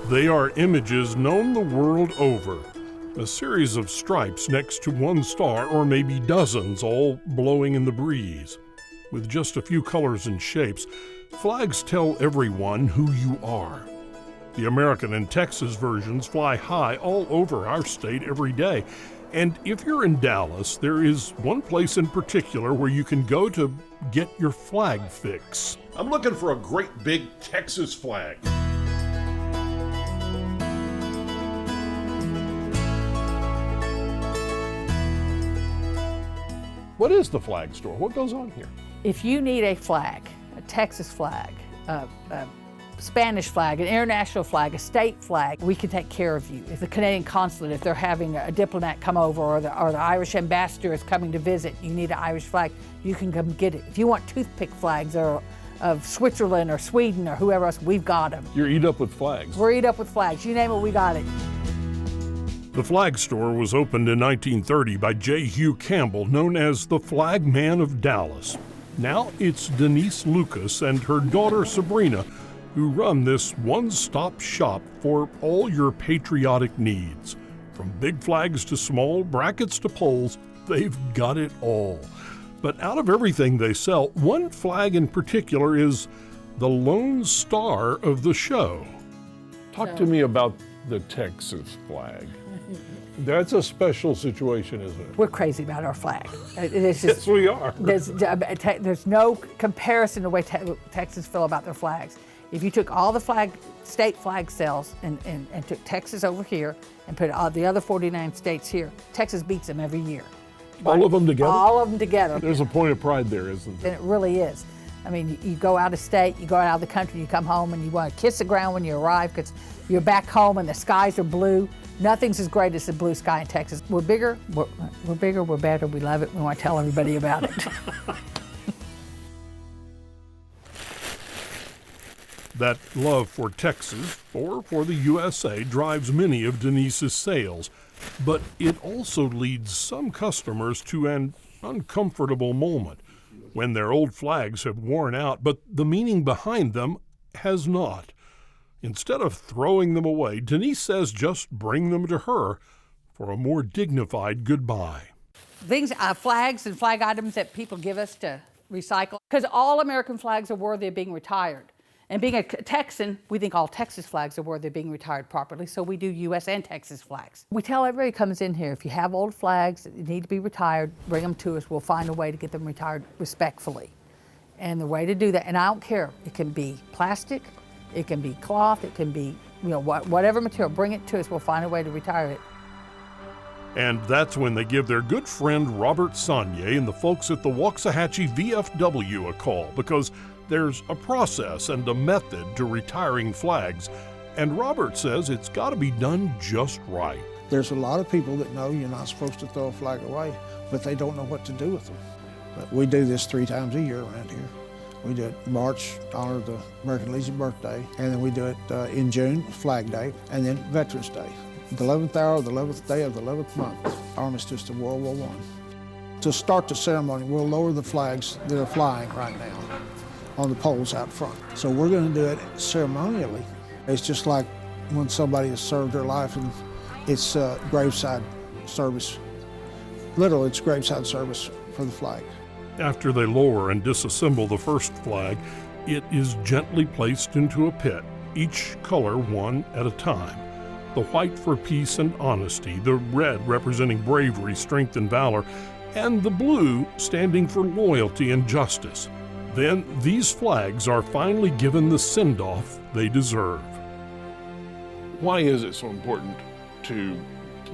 They are images known the world over. A series of stripes next to one star, or maybe dozens, all blowing in the breeze. With just a few colors and shapes, flags tell everyone who you are. The American and Texas versions fly high all over our state every day. And if you're in Dallas, there is one place in particular where you can go to get your flag fix. I'm looking for a great big Texas flag. What is the flag store? What goes on here? If you need a flag, a Texas flag, a Spanish flag, an international flag, a state flag, we can take care of you. If the Canadian consulate, if they're having a diplomat come over, or the Irish ambassador is coming to visit, you need an Irish flag, you can come get it. If you want toothpick flags or of Switzerland or Sweden or whoever else, we've got them. You're eat up with flags. We're eat up with flags. You name it, we got it. The flag store was opened in 1930 by J. Hugh Campbell, known as the Flag Man of Dallas. Now it's Denise Lucas and her daughter Sabrina who run this one-stop shop for all your patriotic needs. From big flags to small, brackets to poles, they've got it all. But out of everything they sell, one flag in particular is the lone star of the show. Talk to me about the Texas flag. That's a special situation, isn't it? We're crazy about our flag. It's just, yes, we are. There's no comparison to the way Texans feel about their flags. If you took all the state flag sales and took Texas over here and put all the other 49 states here, Texas beats them every year. All of them together? All of them together. There's a point of pride there, isn't there? And it really is. I mean, you go out of state, you go out of the country, you come home and you want to kiss the ground when you arrive because you're back home and the skies are blue. Nothing's as great as the blue sky in Texas. We're bigger, we're better, we love it, we want to tell everybody about it. That love for Texas, or for the USA, drives many of Denise's sales, but it also leads some customers to an uncomfortable moment when their old flags have worn out, but the meaning behind them has not. Instead of throwing them away, Denise says just bring them to her for a more dignified goodbye. Things, flags and flag items that people give us to recycle, because all American flags are worthy of being retired. And being a Texan, we think all Texas flags are worthy of being retired properly, so we do U.S. and Texas flags. We tell everybody who comes in here, if you have old flags that need to be retired, bring them to us. We'll find a way to get them retired respectfully. And the way to do that, and I don't care, it can be plastic, it can be cloth, it can be, whatever material, bring it to us, we'll find a way to retire it. And that's when they give their good friend Robert Sonnier and the folks at the Waxahachie VFW a call, because there's a process and a method to retiring flags, and Robert says it's got to be done just right. There's a lot of people that know you're not supposed to throw a flag away, but they don't know what to do with them. But we do this 3 times a year around here. We do it March, honor the American Legion birthday, and then we do it in June, Flag Day, and then Veterans Day. The 11th hour, the 11th day of the 11th month, Armistice to World War I. To start the ceremony, we'll lower the flags that are flying right now on the poles out front. So we're going to do it ceremonially. It's just like when somebody has served their life and it's graveside service. Literally, it's graveside service for the flag. After they lower and disassemble the first flag, it is gently placed into a pit, each color one at a time. The white for peace and honesty, the red representing bravery, strength, and valor, and the blue standing for loyalty and justice. Then these flags are finally given the send-off they deserve. Why is it so important to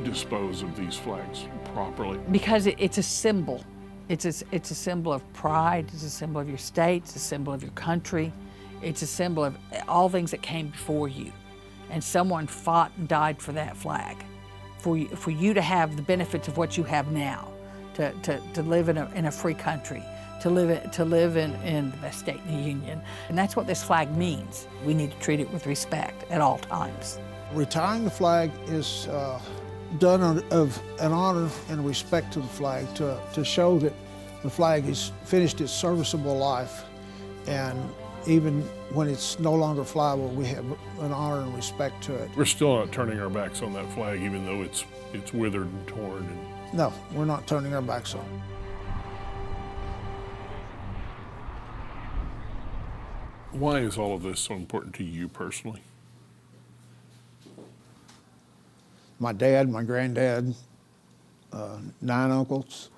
dispose of these flags properly? Because it's a symbol. It's a symbol of pride, it's a symbol of your state, it's a symbol of your country, it's a symbol of all things that came before you. And someone fought and died for that flag, for you to have the benefits of what you have now, to live in a free country, to live in the best state in the Union. And that's what this flag means. We need to treat it with respect at all times. Retiring the flag is done of an honor and respect to the flag, to show that the flag has finished its serviceable life and even when it's no longer flyable, we have an honor and respect to it. We're still not turning our backs on that flag, even though it's withered and torn. No, we're not turning our backs on it. Why is all of this so important to you personally? My dad, my granddad, 9 uncles,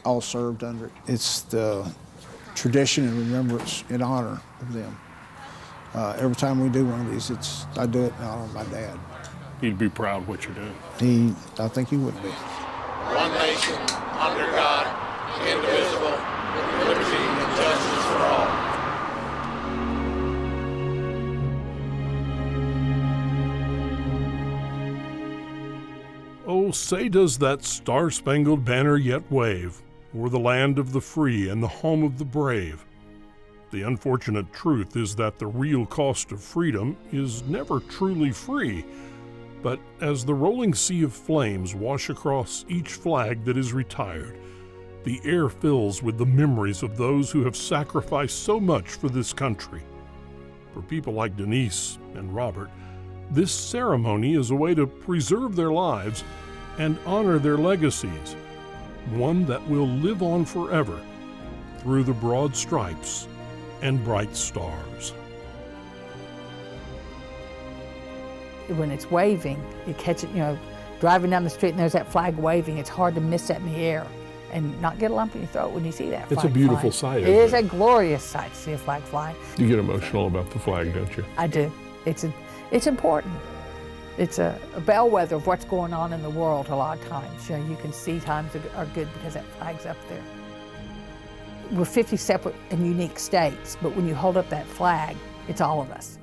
all served under it. It's the tradition and remembrance in honor of them. Every time we do one of these, I do it in honor of my dad. He'd be proud of what you're doing. I think he would be. One nation, under God, indivisible, with liberty and justice for all. Oh, say does that star-spangled banner yet wave o'er the land of the free and the home of the brave. The unfortunate truth is that the real cost of freedom is never truly free. But as the rolling sea of flames wash across each flag that is retired, the air fills with the memories of those who have sacrificed so much for this country. For people like Denise and Robert, this ceremony is a way to preserve their lives and honor their legacies, one that will live on forever through the broad stripes and bright stars. When it's waving, you catch it, driving down the street and there's that flag waving, it's hard to miss that in the air and not get a lump in your throat when you see that flag. It's a beautiful sight. It is a glorious sight to see a flag flying. You get emotional about the flag, don't you? I do. It's important. It's a bellwether of what's going on in the world a lot of times. You can see times are good because that flag's up there. We're 50 separate and unique states, but when you hold up that flag, it's all of us.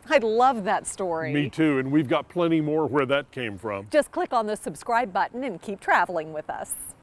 I love that story. Me too, and we've got plenty more where that came from. Just click on the subscribe button and keep traveling with us.